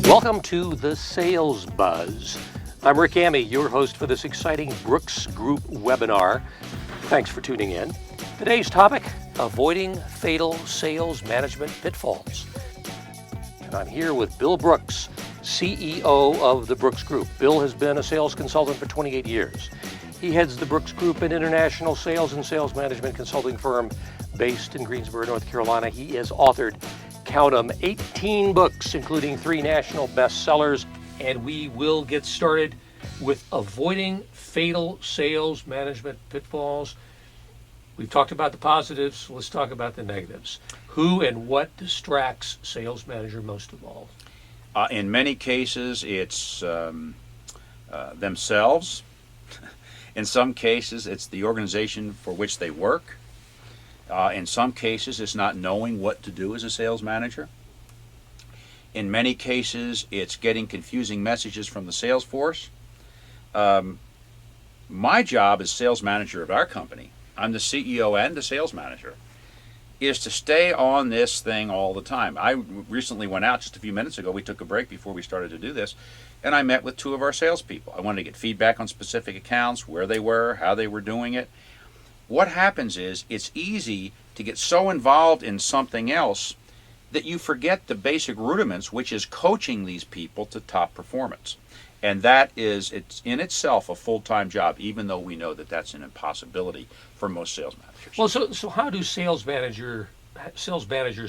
Welcome to the Sales Buzz. I'm Rick Ammey, your host for this exciting Brooks Group webinar. Thanks for tuning in. Today's topic, avoiding fatal sales management pitfalls. And I'm here with Bill Brooks, CEO of the Brooks Group. Bill has been a sales consultant for 28 years. He heads the Brooks Group, an international sales and sales management consulting firm based in Greensboro, North Carolina. He has authored, count them, 18 books, including 3 national bestsellers. And we will get started with avoiding fatal sales management pitfalls. We've talked about the positives. Let's talk about the negatives. Who and what distracts sales manager most of all? In many cases, it's themselves. In some cases, it's the organization for which they work. In some cases, it's not knowing what to do as a sales manager. In many cases, it's getting confusing messages from the sales force. My job as sales manager of our company, I'm the CEO and the sales manager, is to stay on this thing all the time. I recently went out just a few minutes ago. We took a break before we started to do this, and I met with 2 of our salespeople. I wanted to get feedback on specific accounts, where they were, how they were doing it. What happens is it's easy to get so involved in something else that you forget the basic rudiments, which is coaching these people to top performance. And that is, it's in itself a full-time job, even though we know that that's an impossibility for most sales managers. Well, so how do sales managers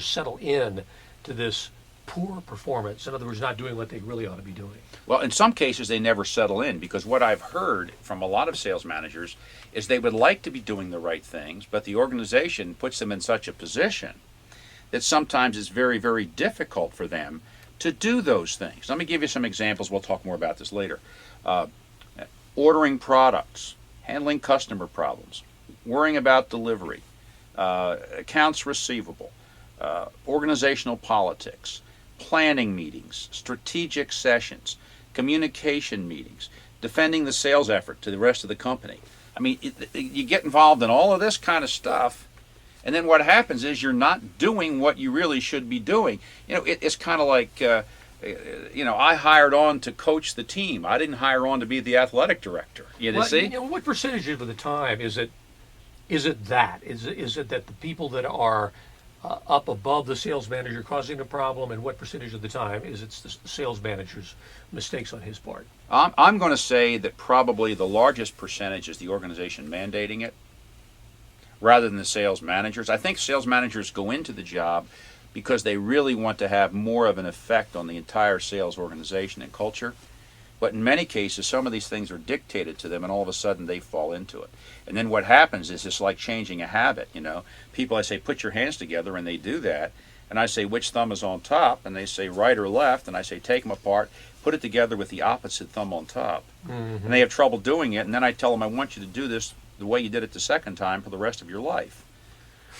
settle in to this poor performance? In other words, not doing what they really ought to be doing. Well, in some cases, they never settle in, because what I've heard from a lot of sales managers is they would like to be doing the right things, but the organization puts them in such a position that sometimes it's very, very difficult for them to do those things. Let me give you some examples. We'll talk more about this later. Ordering products, handling customer problems, worrying about delivery, accounts receivable, organizational politics, planning meetings, strategic sessions, communication meetings, defending the sales effort to the rest of the company. I mean, you get involved in all of this kind of stuff, and then what happens is you're not doing what you really should be doing. You know, it's kind of like, I hired on to coach the team. I didn't hire on to be the athletic director. See? What percentage of the time is it that? Is it that the people that are up above the sales manager causing the problem, and what percentage of the time is it the sales manager's mistakes on his part? I'm going to say that probably the largest percentage is the organization mandating it, rather than the sales managers. I think sales managers go into the job because they really want to have more of an effect on the entire sales organization and culture. But in many cases, some of these things are dictated to them, and all of a sudden they fall into it. And then what happens is it's like changing a habit. People, I say, put your hands together, and they do that. And I say, which thumb is on top? And they say, right or left. And I say, take them apart, put it together with the opposite thumb on top. Mm-hmm. And they have trouble doing it. And then I tell them, I want you to do this the way you did it the second time for the rest of your life.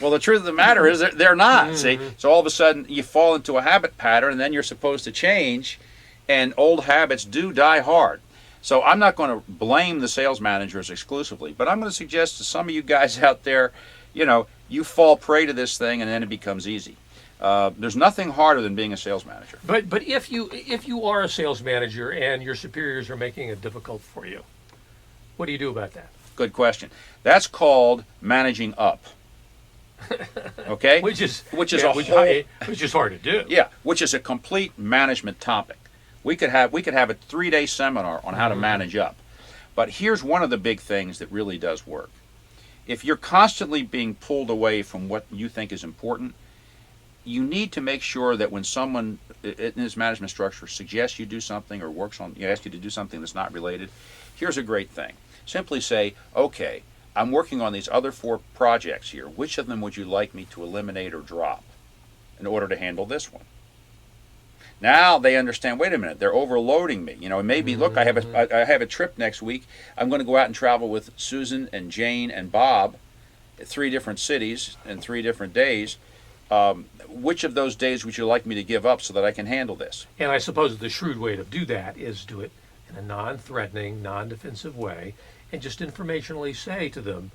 Well, the truth of the matter is they're not. Mm-hmm. See? So all of a sudden you fall into a habit pattern, and then you're supposed to change. And old habits do die hard. So I'm not going to blame the sales managers exclusively, but I'm going to suggest to some of you guys out there, you fall prey to this thing, and then it becomes easy. There's nothing harder than being a sales manager. But if you are a sales manager and your superiors are making it difficult for you, what do you do about that? Good question. That's called managing up. Okay? which is hard to do. Yeah, which is a complete management topic. We could have a 3-day seminar on how to manage up. But here's one of the big things that really does work. If you're constantly being pulled away from what you think is important, you need to make sure that when someone in this management structure suggests you do something or asks you to do something that's not related, here's a great thing. Simply say, okay, I'm working on these other 4 projects here. Which of them would you like me to eliminate or drop in order to handle this one? Now they understand, wait a minute, they're overloading me. Maybe, look, I have a trip next week. I'm going to go out and travel with Susan and Jane and Bob at 3 different cities in 3 different days. Which of those days would you like me to give up so that I can handle this? And I suppose the shrewd way to do that is do it in a non-threatening, non-defensive way, and just informationally say to them,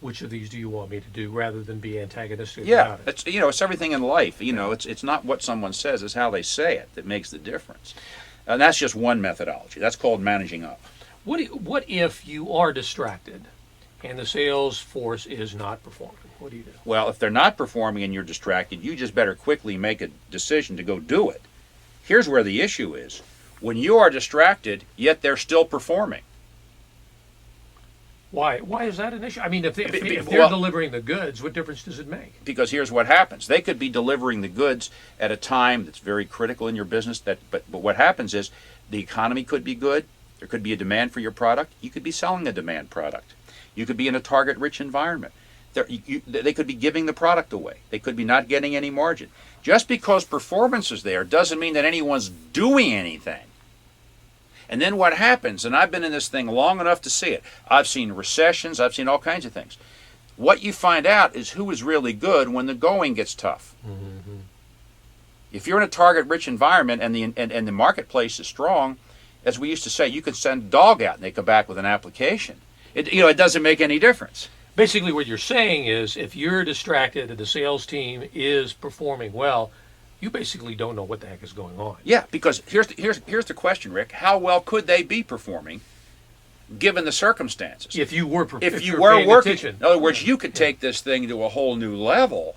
which of these do you want me to do, rather than be antagonistic Yeah, about it. it's everything in life. It's not what someone says, it's how they say it that makes the difference. And that's just one methodology. That's called managing up. What if you are distracted and the sales force is not performing? What do you do? Well, if they're not performing and you're distracted, you just better quickly make a decision to go do it. Here's where the issue is. When you are distracted, yet they're still performing. Why is that an issue? I mean, if they're Well, delivering the goods, what difference does it make? because here's what happens. They could be delivering the goods at a time that's very critical in your business. But what happens is the economy could be good. There could be a demand for your product. You could be selling a demand product. You could be in a target-rich environment. They could be giving the product away. They could be not getting any margin. Just because performance is there doesn't mean that anyone's doing anything. And then what happens, and I've been in this thing long enough to see it. I've seen recessions. I've seen all kinds of things. What you find out is who is really good when the going gets tough. Mm-hmm. If you're in a target-rich environment and the marketplace is strong, as we used to say, you could send a dog out and they come back with an application. It doesn't make any difference. Basically, what you're saying is, if you're distracted and the sales team is performing well, you basically don't know what the heck is going on. Yeah, because here's the question, Rick. How well could they be performing, given the circumstances? If you were working, attention. In other words, you could take this thing to a whole new level.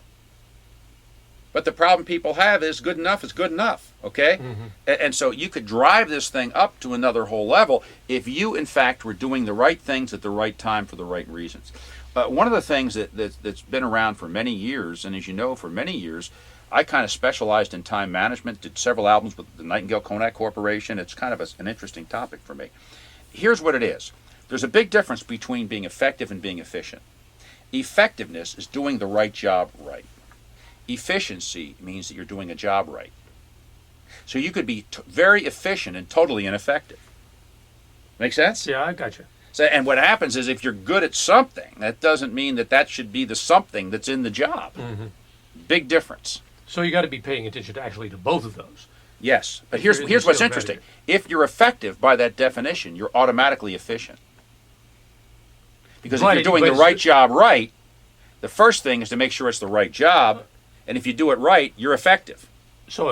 But the problem people have is good enough is good enough, okay? Mm-hmm. And so you could drive this thing up to another whole level if you, in fact, were doing the right things at the right time for the right reasons. One of the things that's been around for many years, and as you know, for many years, I kind of specialized in time management, did several albums with the Nightingale-Konak Corporation. It's kind of an interesting topic for me. Here's what it is. There's a big difference between being effective and being efficient. Effectiveness is doing the right job right. Efficiency means that you're doing a job right. So you could be very efficient and totally ineffective. Make sense? Yeah, I got you. So, and what happens is if you're good at something, that doesn't mean that should be the something that's in the job. Mm-hmm. Big difference. So you got to be paying attention to both of those. Yes, but here's what's interesting. If you're effective by that definition, you're automatically efficient. Because if you're doing the right job right, the first thing is to make sure it's the right job, and if you do it right, you're effective. So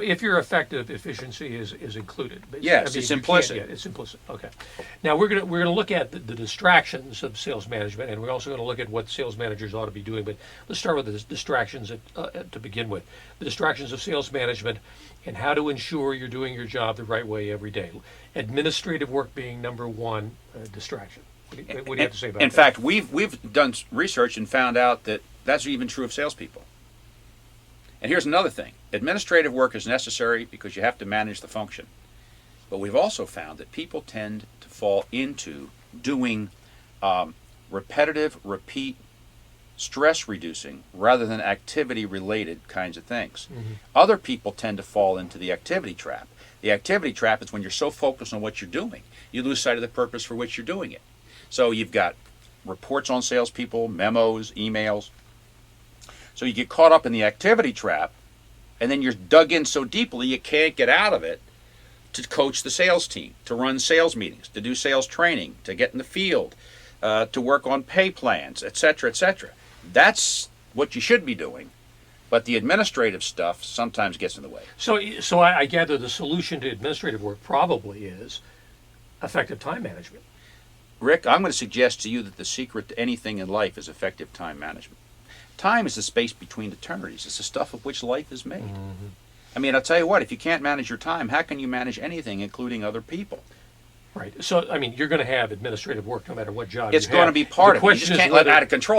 if you're effective, efficiency is included. Yes, it's implicit. It's implicit. Okay. Now we're gonna look at the distractions of sales management, and we're also going to look at what sales managers ought to be doing. But let's start with the distractions to begin with. The distractions of sales management and how to ensure you're doing your job the right way every day. Administrative work being number one distraction. What do you have to say about that? In fact, we've done research and found out that that's even true of salespeople. And here's another thing. Administrative work is necessary because you have to manage the function. But we've also found that people tend to fall into doing repetitive, repeat, stress-reducing rather than activity-related kinds of things. Mm-hmm. Other people tend to fall into the activity trap. The activity trap is when you're so focused on what you're doing, you lose sight of the purpose for which you're doing it. So you've got reports on salespeople, memos, emails. So you get caught up in the activity trap, and then you're dug in so deeply you can't get out of it to coach the sales team, to run sales meetings, to do sales training, to get in the field, to work on pay plans, etc., etc. That's what you should be doing, but the administrative stuff sometimes gets in the way. So I gather the solution to administrative work probably is effective time management. Rick, I'm going to suggest to you that the secret to anything in life is effective time management. Time is the space between eternities. It's the stuff of which life is made. Mm-hmm. I mean, I'll tell you what, if you can't manage your time, how can you manage anything, including other people? Right. So, I mean, you're going to have administrative work no matter what job it's going to be part of it. You just can't let it out of control.